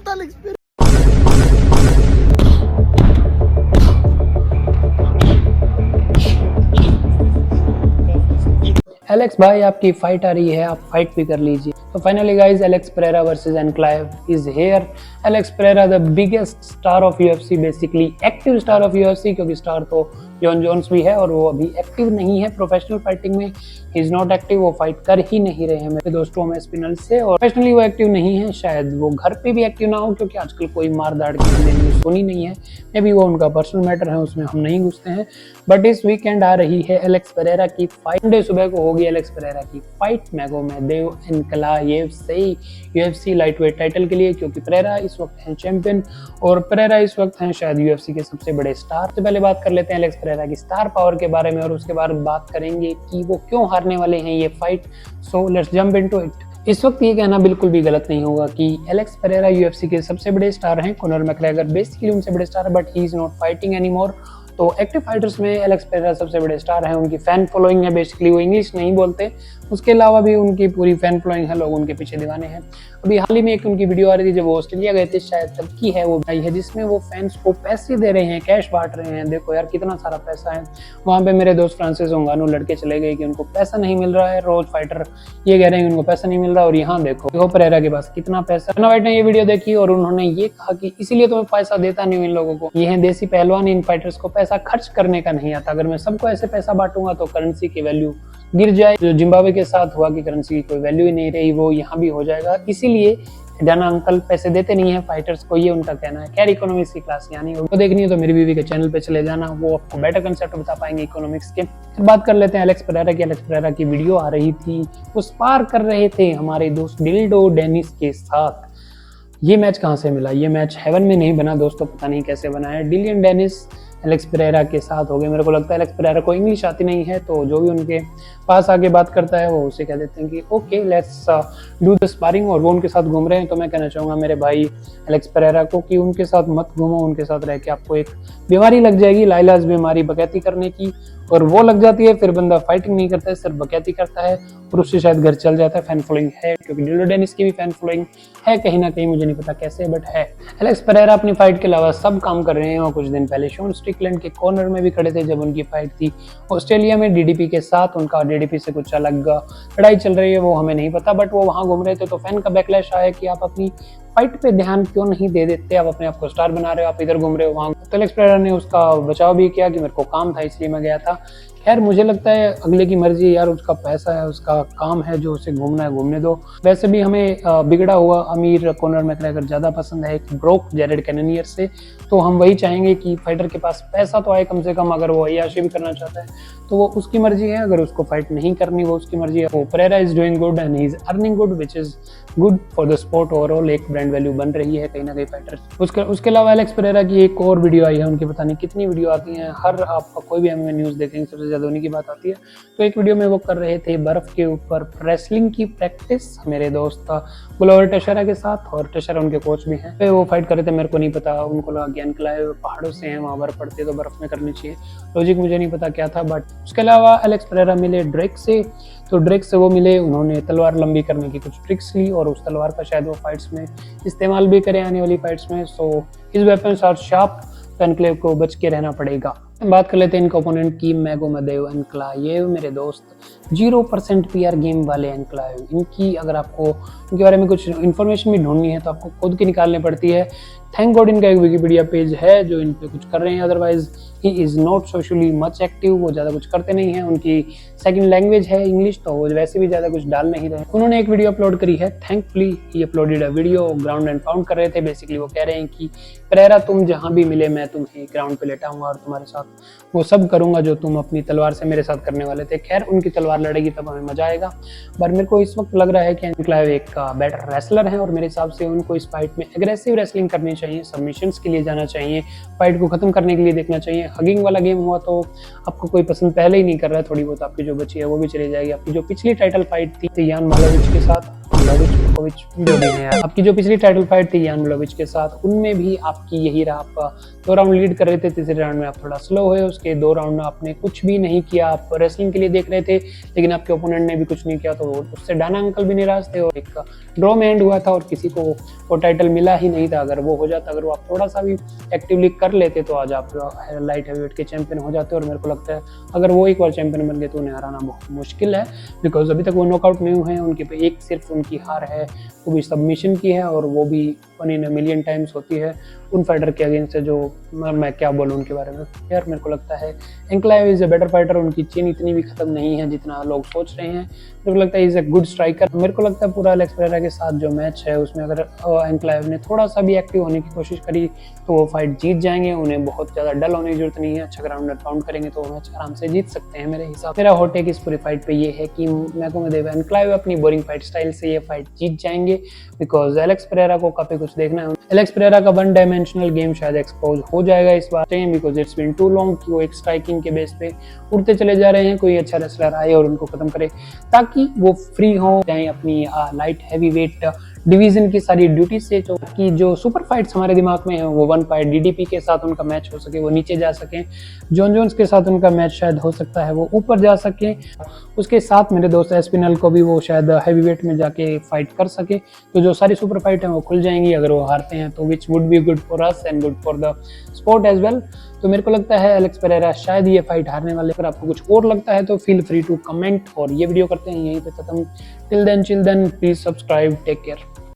Total experience. Alex भाई आपकी fight आ रही है, आप फाइट भी कर लीजिए। तो finally guys, Alex Pereira versus Ankalaev is here. Alex Pereira the biggest star of UFC, basically active star of UFC, क्योंकि स्टार तो जॉन जोन्स भी है और वो अभी एक्टिव नहीं है प्रोफेशनल फाइटिंग में। ही इज नॉट एक्टिव, वो फाइट कर ही नहीं रहे हैं मेरे दोस्तों में स्पिनल से, और प्रोफेशनली वो एक्टिव नहीं है। शायद वो घर पे भी एक्टिव ना हो, क्योंकि आजकल कोई मार दाड़ की हमने न्यूज सुनी नहीं है। मे बी वो उनका पर्सनल मैटर है, उसमें हम नहीं घुसते हैं। बट इस वीकेंड आ रही है एलेक्स पेरेरा की फाइट। संडे सुबह को होगी एलेक्स पेरेरा की फाइट मैगोमेदेव एनक्लायेव से यूएफसी लाइटवेट टाइटल के लिए, क्योंकि पेरेरा इस वक्त हैं चैंपियन और पेरेरा इस वक्त हैं शायद यूएफसी के सबसे बड़े स्टार। तो पहले बात कर लेते हैं एलेक्स पेरेरा की स्टार पावर के बारे में, और उसके बाद बात करेंगे कि वो क्यों हारने वाले हैं ये fight. So let's jump into it. इस वक्त ये कहना बिल्कुल भी गलत नहीं होगा कि एलेक्स पेरेरा यूएफसी के सबसे बड़े स्टार हैं। कॉनर मैकग्रेगर बेसिकली उनसे बड़े स्टार है, but he is not fighting anymore. तो एक्टिव फाइटर्स में एलेक्स पेरेरा सबसे बड़े स्टार हैं। उनकी फैन फॉलोइंग है, बेसिकली वो इंग्लिश नहीं बोलते, उसके अलावा भी उनकी पूरी फैन फॉलोइंग है, लोग उनके पीछे दीवाने हैं। अभी हाल ही में एक उनकी वीडियो आ रही थी जब वो ऑस्ट्रेलिया गए थे, शायद तब की है वो भाई है, जिसमें वो फैंस को पैसे दे रहे हैं, कैश बांट रहे हैं। देखो यार कितना सारा पैसा है। वहाँ पे मेरे दोस्त फ्रांसिस ओंगानो लड़के चले गए कि उनको पैसा नहीं मिल रहा है। रोज फाइटर ये कह रहे हैं कि उनको पैसा नहीं मिल रहा, और यहाँ देखो पेरेरा के पास कितना पैसा। वाइट ने ये वीडियो देखी और उन्होंने ये कहा कि इसीलिए तो मैं पैसा देता नहीं हूँ इन लोगों को, ये हैं देसी पहलवान, इन फाइटर्स को पैसा खर्च करने का नहीं आता। अगर मैं सबको ऐसे पैसा बांटूंगा तो करेंसी की वैल्यू गिर जाए। जो जिम्बाब्वे के साथ हुआ कि करेंसी की कोई वैल्यू ही नहीं रही, वो यहाँ भी हो जाएगा। इसीलिए डाना अंकल पैसे देते नहीं है फाइटर्स को, ये उनका कहना है। खैर इकोनॉमिक्स की क्लास यानी वो देखनी है तो मेरी बीवी के चैनल पे चले जाना, वो आपको बेटर कंसेप्ट बता पाएंगे इकोनॉमिक्स के। फिर बात कर लेते हैं एलेक्स पेरेरा की। एलेक्स पेरेरा की वीडियो आ रही थी, वो स्पार कर रहे थे हमारे दोस्त डिल्डो डेनिस के साथ। ये मैच कहाँ से मिला? ये मैच हेवन में नहीं बना दोस्तों, पता नहीं कैसे बना है। डिलियन डेनिस एलेक्स पेरेरा के साथ हो गए। मेरे को लगता है एलेक्स पेरेरा को इंग्लिश आती नहीं है, तो जो भी उनके पास आके बात करता है वो उसे कह देते हैं कि okay let's do the sparring, और वो उनके साथ घूम रहे हैं। तो मैं कहना चाहूँगा मेरे भाई एलेक्स पेरेरा को कि उनके साथ मत घूमो, उनके साथ रह के आपको एक बीमारी लग जाएगी, लाइलाज बीमारी बकैती करने की, और वो लग जाती है फिर बंदा फाइटिंग नहीं करता है, सिर्फ बकैती करता है, और उससे शायद घर चल जाता है। फैन फॉलोइंग है, क्योंकि डिल्डो डेनिस की भी फैन फॉलोइंग है कहीं ना कहीं, मुझे नहीं पता कैसे बट है। एलेक्स पेरेरा अपनी फाइट के अलावा सब काम कर रहे हैं, और कुछ दिन पहले शॉन स्ट्रिकलैंड के कॉर्नर में भी खड़े थे जब उनकी फाइट थी ऑस्ट्रेलिया में डीडीपी के साथ। उनका डीडीपी से कुछ अलग लड़ाई चल रही है, वो हमें नहीं पता, बट वो वहां घूम रहे थे। तो फैन का बैकलैश आया कि आप अपनी फाइट पे ध्यान क्यों नहीं दे देते, आप अपने आप को स्टार बना रहे हो, आप इधर घूम रहे हो वहां। तो एलेक्स पेरेरा ने उसका बचाव भी किया कि मेरे को काम था इसलिए मैं गया था। खैर मुझे लगता है अगले की मर्जी यार, उसका पैसा है, उसका काम है, जो उसे घूमना है घूमने दो। वैसे भी हमें बिगड़ा हुआ अमीर कॉनर मैकग्रेगर ज्यादा पसंद है एक ब्रोक जेरेड कैननियर से। तो हम वही चाहेंगे कि फाइटर के पास पैसा तो आए कम से कम, अगर वो अय्याशी भी करना चाहता है तो वो उसकी मर्जी है, अगर उसको फाइट नहीं करनी वो उसकी मर्जी है। वो Pereira is doing good and he is earning good, which is good for the sport. Overall एक ब्रांड वैल्यू बन रही है कहीं ना कहीं फाइटर। उसके अलावा एलेक्स पेरेरा की एक और वीडियो आई है, उनकी पता नहीं कितनी वीडियो आती हैं, हर आप कोई भी हमें न्यूज़ देखेंगे सबसे ज्यादा उन्हीं की बात आती है। तो एक वीडियो में वो कर रहे थे बर्फ के ऊपर रेसलिंग की प्रैक्टिस मेरे दोस्त गुलावर टेशरा के साथ, और टेशरा उनके कोच भी हैं। वो फाइट कर रहे थे, मेरे को नहीं पता, उनको लगा कि एनक्लाइव पहाड़ों से हैं, वहाँ बर्फ पड़ती है तो बर्फ में करनी चाहिए, लॉजिक मुझे नहीं पता क्या था। बट उसके अलावा एलेक्स पेरेरा मिले ड्रेक से, तो ड्रेक से वो मिले, उन्होंने तलवार लंबी करने की कुछ ट्रिक्स ली, और उस तलवार का शायद वो फाइट्स में इस्तेमाल भी करें आने वाली फाइट्स में। So his weapons are sharp, तो एनक्लेव को बच के रहना पड़ेगा। बात कर लेते हैं इनके ओपोनेंट की, मैगोमेदेव एनक्लायेव मेरे दोस्त 0% पीआर गेम वाले एनक्लायेव। इनकी अगर आपको इनके बारे में कुछ इन्फॉर्मेशन भी ढूंढनी है तो आपको खुद की निकालनी पड़ती है। थैंक गॉड इनका एक विकिपीडिया पेज है जो इन पे कुछ कर रहे हैं, otherwise he is not socially much active, वो ज़्यादा कुछ करते नहीं हैं। उनकी सेकंड लैंग्वेज है इंग्लिश, तो वो वैसे भी ज़्यादा कुछ डाल नहीं रहे। उन्होंने एक वीडियो अपलोड करी है, thankfully he uploaded a video, ground and pound कर रहे थे। बेसिकली वो कह रहे हैं कि पेरेरा तुम जहाँ भी मिले मैं तुम्हें ग्राउंड पे लेटाऊंगा और तुम्हारे साथ वो सब करूंगा जो तुम अपनी तलवार से मेरे साथ करने वाले थे। खैर उनकी तलवार लड़ेगी तब हमें मजा आएगा, पर मेरे को इस वक्त लग रहा है कि एनक्लाइव एक बेटर रेसलर है, और मेरे हिसाब से उनको इस फाइट में एग्रेसिव रेसलिंग करनी चाहिए, सबमिशंस के लिए जाना चाहिए, फाइट को खत्म करने के लिए देखना चाहिए। हगिंग वाला गेम हुआ तो आपको कोई पसंद पहले ही नहीं कर रहा है, थोड़ी बहुत आपकी जो बची है वो भी चली जाएगी। आपकी जो पिछली टाइटल फाइट थी यान मालोविच के साथ, ब्लॉविच जो भी है। आपकी जो पिछली टाइटल फाइट थी यान ब्लॉविच के साथ, उनमें भी आपकी यही रहा, आप 2 राउंड लीड कर रहे थे, तीसरे राउंड में आप थोड़ा स्लो हुए, उसके 2 राउंड में आपने कुछ भी नहीं किया, आप रेसलिंग के लिए देख रहे थे लेकिन आपके ओपोनेंट ने भी कुछ नहीं किया, तो उससे डाना अंकल भी निराश थे और एक ड्रॉ में एंड हुआ था और किसी को वो टाइटल मिला ही नहीं था। अगर वो हो जाता, अगर वो आप थोड़ा सा भी एक्टिवली कर लेते तो आज आप लाइट हैवीवेट के चैंपियन हो जाते। और मेरे को लगता है अगर वो एक बार चैंपियन बन गए तो उन्हें हराना बहुत मुश्किल है, बिकॉज अभी तक वो नॉकआउट नहीं हुए हैं, उनके पे एक सिर्फ उनकी हार है, वो भी सबमिशन की है और वो भी 1 in a million टाइम्स होती है उन फाइटर के अगेंस्ट है जो मैं क्या बोलूँ उनके बारे में यार। मेरे को लगता है एंक्लाइव इज़ ए बेटर फाइटर, उनकी चेन इतनी भी खत्म नहीं है जितना लोग सोच रहे हैं। मेरे को लगता है इज़ ए गुड स्ट्राइकर। मेरे को लगता है पूरा एलेक्स पेरेरा के साथ जो मैच है उसमें अगर एंक्लाइव ने थोड़ा सा भी एक्टिव होने की कोशिश करी तो वो फाइट जीत जाएंगे, उन्हें बहुत ज़्यादा डल होने की जरूरत नहीं है, अच्छा ग्राउंड पाउंड करेंगे तो वो मैच आराम से जीत सकते हैं मेरे हिसाब। मेरा हॉट टेक इस पूरी फाइट पे ये है कि मैगोमेडोव एंक्लाइव अपनी बोरिंग फाइट स्टाइल से ये फाइट जीत जाएंगे, बिकॉज एलेक्स पेरेरा को काफी कुछ देखना है। एलेक्स पेरेरा का 1 डायमेंशनल गेम शायद एक्सपोज हो जाएगा इस बार, because it's been too long कि वो एक स्ट्राइकिंग के बेस पे उड़ते चले जा रहे हैं, कोई अच्छा रेसलर आए और उनको खत्म करे ताकि वो फ्री हो जाए अपनी लाइट हैवी वेट डिवीजन की सारी ड्यूटी से। जो कि जो सुपर फाइट्स हमारे दिमाग में है वो 1 फाइट डीडीपी के साथ उनका मैच हो सके, वो नीचे जा सके, जॉन जोन्स के साथ उनका मैच शायद हो सकता है वो ऊपर जा सके, उसके साथ मेरे दोस्त एस्पिनल को भी वो शायद हैवी वेट में जाके फाइट कर सके। तो जो सारी सुपर फाइट हैं वो खुल जाएंगी अगर वो हारते हैं तो, which would be good for us and good for the sport as well. तो मेरे को लगता है एलेक्स पेरेरा शायद ये फाइट हारने वाले। अगर आपको कुछ और लगता है तो फील फ्री टू कमेंट, और ये वीडियो करते हैं यहीं पे खत्म। Till then chill then, please subscribe, take care.